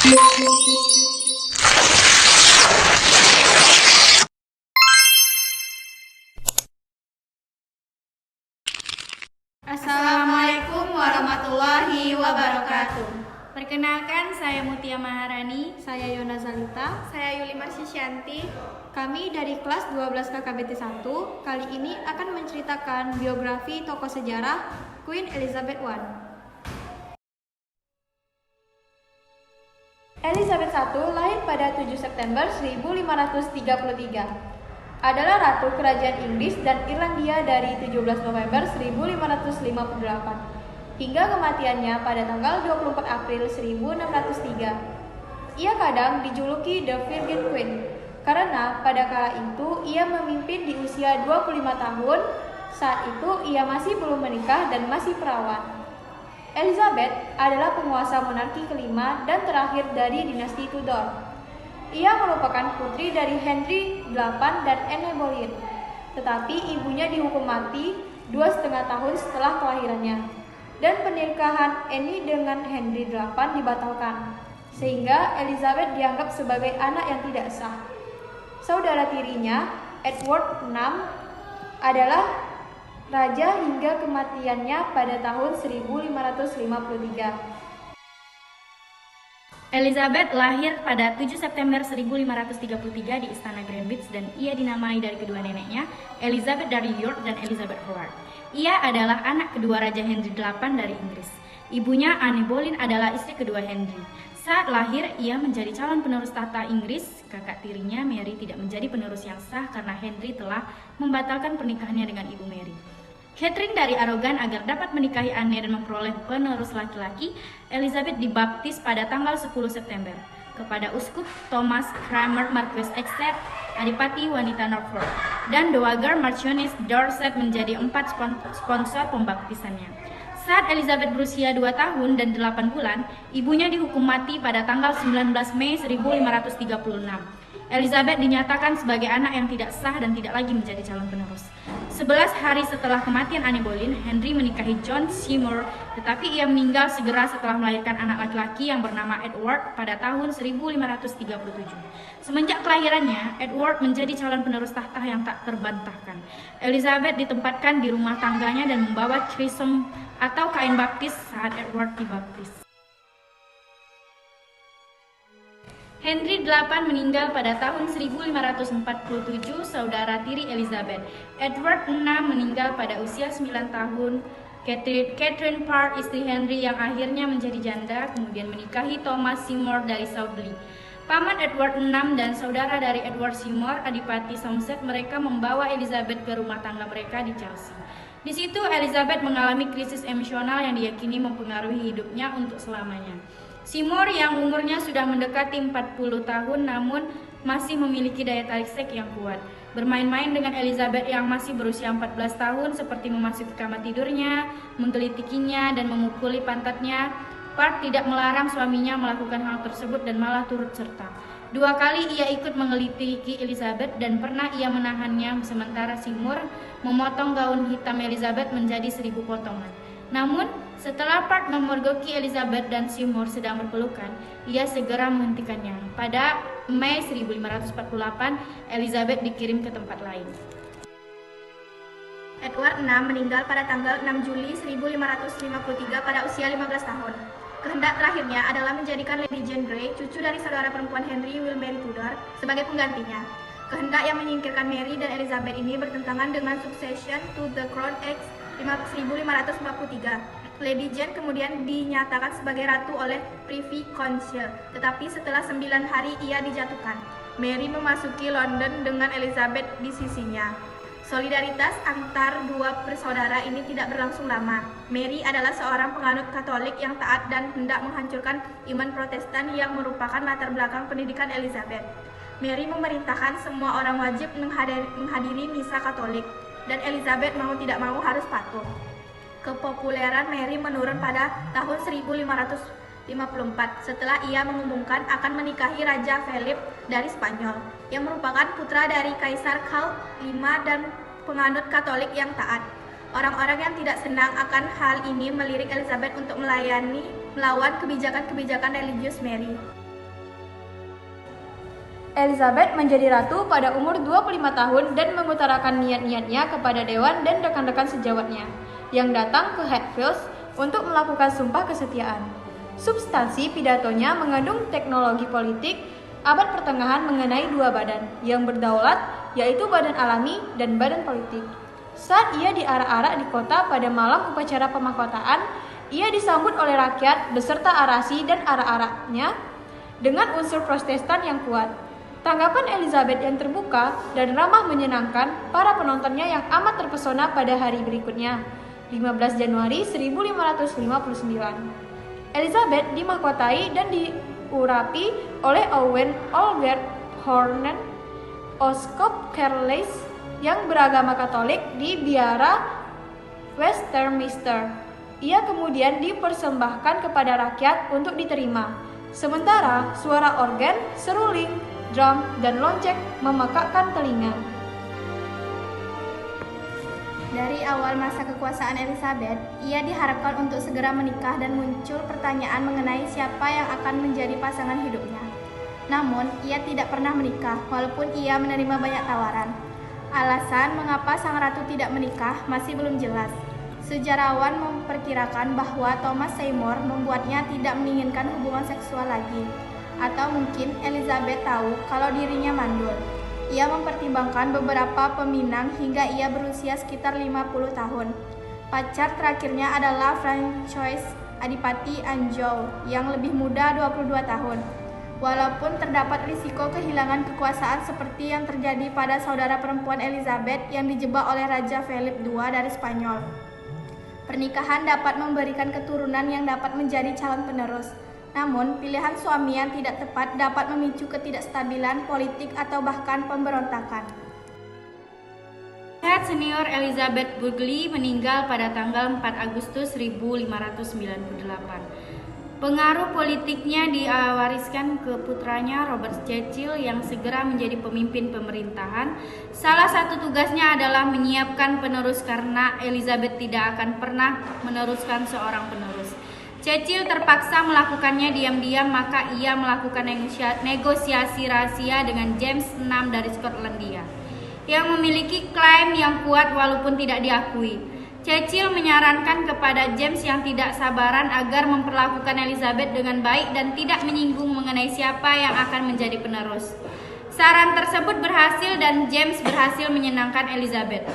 Assalamualaikum warahmatullahi wabarakatuh. Perkenalkan, saya Mutia Maharani. Saya Yona Zalita. Saya Yuli Marsisyanti. Kami dari kelas 12 KKBT 1 kali ini akan menceritakan biografi tokoh sejarah Queen Elizabeth I. Elizabeth I lahir pada 7 September 1533. Adalah Ratu Kerajaan Inggris dan Irlandia dari 17 November 1558 hingga kematiannya pada tanggal 24 April 1603. Ia kadang dijuluki The Virgin Queen karena pada kala itu ia memimpin di usia 25 tahun. Saat itu ia masih belum menikah dan masih perawan. Elizabeth adalah penguasa monarki kelima dan terakhir dari dinasti Tudor. Ia merupakan putri dari Henry VIII dan Anne Boleyn, tetapi ibunya dihukum mati 2,5 tahun setelah kelahirannya, dan pernikahan Anne dengan Henry VIII dibatalkan, sehingga Elizabeth dianggap sebagai anak yang tidak sah. Saudara tirinya, Edward VI, adalah raja hingga kematiannya pada tahun 1553. Elizabeth lahir pada 7 September 1533 di Istana Greenwich dan ia dinamai dari kedua neneknya, Elizabeth dari York dan Elizabeth Howard. Ia adalah anak kedua Raja Henry VIII dari Inggris. Ibunya Anne Boleyn adalah istri kedua Henry. Saat lahir, ia menjadi calon penerus tahta Inggris. Kakak tirinya Mary tidak menjadi penerus yang sah karena Henry telah membatalkan pernikahannya dengan ibu Mary. Catherine dari arogan agar dapat menikahi Anne dan memperoleh penerus laki-laki, Elizabeth dibaptis pada tanggal 10 September kepada Uskup Thomas Cranmer Marquess Exeter, Adipati wanita Norfolk, dan Dowager Marchioness Dorset menjadi 4 sponsor pembaptisannya. Saat Elizabeth berusia 2 tahun dan 8 bulan, ibunya dihukum mati pada tanggal 19 Mei 1536. Elizabeth dinyatakan sebagai anak yang tidak sah dan tidak lagi menjadi calon penerus. 11 hari setelah kematian Anne Boleyn, Henry menikahi John Seymour, tetapi ia meninggal segera setelah melahirkan anak laki-laki yang bernama Edward pada tahun 1537. Semenjak kelahirannya, Edward menjadi calon penerus tahta yang tak terbantahkan. Elizabeth ditempatkan di rumah tangganya dan membawa chrism atau kain baptis saat Edward dibaptis. Henry VIII meninggal pada tahun 1547, saudara tiri Elizabeth. Edward VI meninggal pada usia 9 tahun. Catherine Parr, istri Henry yang akhirnya menjadi janda, kemudian menikahi Thomas Seymour dari Southly. Paman Edward VI dan saudara dari Edward Seymour, Adipati Somerset, mereka membawa Elizabeth ke rumah tangga mereka di Chelsea. Di situ Elizabeth mengalami krisis emosional yang diyakini mempengaruhi hidupnya untuk selamanya. Seymour yang umurnya sudah mendekati 40 tahun namun masih memiliki daya tarik seks yang kuat. Bermain-main dengan Elizabeth yang masih berusia 14 tahun seperti memasuki kamar tidurnya, menggelitikinya dan memukuli pantatnya. Parr tidak melarang suaminya melakukan hal tersebut dan malah turut serta. 2 kali ia ikut menggelitiki Elizabeth dan pernah ia menahannya sementara Seymour memotong gaun hitam Elizabeth menjadi 1000 potongan. Namun, setelah Parr memergoki Elizabeth dan Seymour sedang berpelukan, ia segera menghentikannya. Pada Mei 1548, Elizabeth dikirim ke tempat lain. Edward VI meninggal pada tanggal 6 Juli 1553 pada usia 15 tahun. Kehendak terakhirnya adalah menjadikan Lady Jane Grey, cucu dari saudara perempuan Henry Mary Tudor, sebagai penggantinya. Kehendak yang menyingkirkan Mary dan Elizabeth ini bertentangan dengan Succession to the Crown Act 1543. Lady Jane kemudian dinyatakan sebagai ratu oleh Privy Council, tetapi setelah 9 hari ia dijatuhkan. Mary memasuki London dengan Elizabeth di sisinya. Solidaritas antar dua bersaudara ini tidak berlangsung lama. Mary adalah seorang penganut Katolik yang taat dan hendak menghancurkan iman Protestan yang merupakan latar belakang pendidikan Elizabeth. Mary memerintahkan semua orang wajib menghadiri misa Katolik, dan Elizabeth mau tidak mau harus patuh. Kepopuleran Mary menurun pada tahun 1554 setelah ia mengumumkan akan menikahi Raja Philip dari Spanyol yang merupakan putra dari Kaisar Karl V dan penganut Katolik yang taat. Orang-orang yang tidak senang akan hal ini melirik Elizabeth untuk melawan kebijakan-kebijakan religius Mary. Elizabeth menjadi ratu pada umur 25 tahun dan mengutarakan niat-niatnya kepada dewan dan rekan-rekan sejawatnya yang datang ke Hatfield untuk melakukan sumpah kesetiaan. Substansi pidatonya mengandung teknologi politik abad pertengahan mengenai dua badan yang berdaulat, yaitu badan alami dan badan politik. Saat ia diarak-arak di kota pada malam upacara pemahkotaan, ia disambut oleh rakyat beserta arasi dan arak-araknya dengan unsur Protestan yang kuat. Tanggapan Elizabeth yang terbuka dan ramah menyenangkan para penontonnya yang amat terpesona pada hari berikutnya, 15 Januari 1559. Elizabeth dimahkotai dan diurapi oleh Owen Olgerd Hornen, Oskop Carlisle yang beragama Katolik di biara Westminster. Ia kemudian dipersembahkan kepada rakyat untuk diterima. Sementara suara organ, seruling, drum, dan lonceng memekakkan telinga. Dari awal masa kekuasaan Elizabeth, ia diharapkan untuk segera menikah dan muncul pertanyaan mengenai siapa yang akan menjadi pasangan hidupnya. Namun, ia tidak pernah menikah walaupun ia menerima banyak tawaran. Alasan mengapa sang ratu tidak menikah masih belum jelas. Sejarawan memperkirakan bahwa Thomas Seymour membuatnya tidak menginginkan hubungan seksual lagi. Atau mungkin Elizabeth tahu kalau dirinya mandul. Ia mempertimbangkan beberapa peminang hingga ia berusia sekitar 50 tahun. Pacar terakhirnya adalah Francois Adipati Anjou yang lebih muda 22 tahun. Walaupun terdapat risiko kehilangan kekuasaan seperti yang terjadi pada saudara perempuan Elizabeth yang dijebak oleh Raja Philip II dari Spanyol. Pernikahan dapat memberikan keturunan yang dapat menjadi calon penerus. Namun, pilihan suami yang tidak tepat dapat memicu ketidakstabilan politik atau bahkan pemberontakan. Penasehat senior Elizabeth Burghley meninggal pada tanggal 4 Agustus 1598. Pengaruh politiknya diwariskan ke putranya Robert Cecil yang segera menjadi pemimpin pemerintahan. Salah satu tugasnya adalah menyiapkan penerus karena Elizabeth tidak akan pernah meneruskan seorang penerus. Cecil terpaksa melakukannya diam-diam, maka ia melakukan negosiasi rahasia dengan James VI dari Skotlandia yang memiliki klaim yang kuat walaupun tidak diakui. Cecil menyarankan kepada James yang tidak sabaran agar memperlakukan Elizabeth dengan baik dan tidak menyinggung mengenai siapa yang akan menjadi penerus. Saran tersebut berhasil dan James berhasil menyenangkan Elizabeth.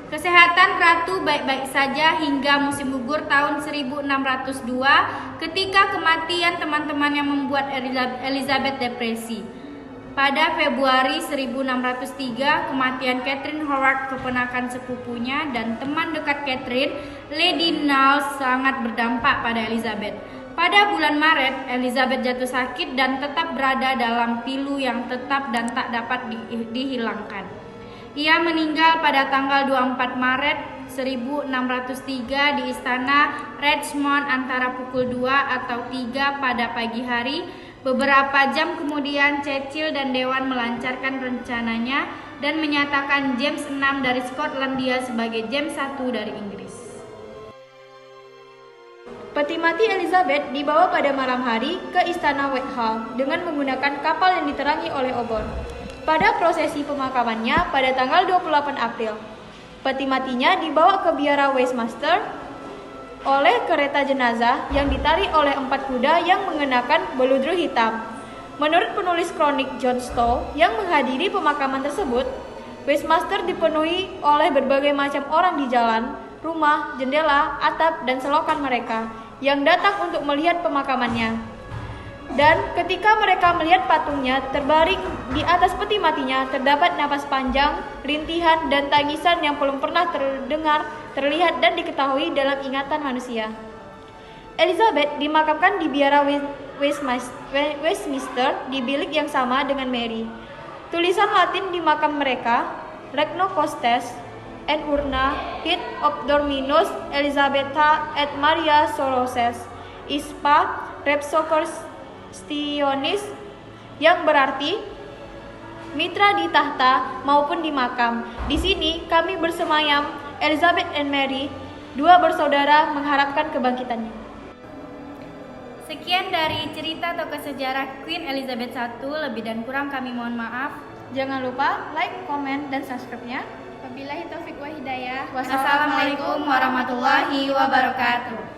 Kesehatan ratu baik-baik saja hingga musim gugur tahun 1602 ketika kematian teman-temannya membuat Elizabeth depresi. Pada Februari 1603, kematian Catherine Howard, keponakan sepupunya dan teman dekat Catherine, Lady Knowles, sangat berdampak pada Elizabeth. Pada bulan Maret, Elizabeth jatuh sakit dan tetap berada dalam pilu yang tetap dan tak dapat dihilangkan. Ia meninggal pada tanggal 24 Maret 1603 di istana Richmond antara pukul 2 atau 3 pada pagi hari. Beberapa jam kemudian Cecil dan Dewan melancarkan rencananya dan menyatakan James VI dari Skotlandia sebagai James I dari Inggris. Peti mati Elizabeth dibawa pada malam hari ke istana Whitehall dengan menggunakan kapal yang diterangi oleh obor. Pada prosesi pemakamannya pada tanggal 28 April, peti matinya dibawa ke biara Westminster oleh kereta jenazah yang ditarik oleh 4 kuda yang mengenakan beludru hitam. Menurut penulis kronik John Stow yang menghadiri pemakaman tersebut, Westminster dipenuhi oleh berbagai macam orang di jalan, rumah, jendela, atap, dan selokan mereka yang datang untuk melihat pemakamannya. Dan ketika mereka melihat patungnya terbaring di atas peti matinya, terdapat napas panjang, rintihan, dan tangisan yang belum pernah terdengar, terlihat, dan diketahui dalam ingatan manusia. Elizabeth dimakamkan di biara Westminster di bilik yang sama dengan Mary. Tulisan Latin di makam mereka, Regno Costes, et urna, hit ob Dominus Elizabetha et Maria Soroses, ispa Repsocortionis, yang berarti mitra di tahta maupun di makam. Di sini kami bersemayam, Elizabeth dan Mary, dua bersaudara, mengharapkan kebangkitannya. Sekian dari cerita tokoh sejarah Queen Elizabeth I. Lebih dan kurang kami mohon maaf. Jangan lupa like, komen, dan subscribe-nya. Wabillahi taufik wa hidayah. Wassalamualaikum warahmatullahi wabarakatuh.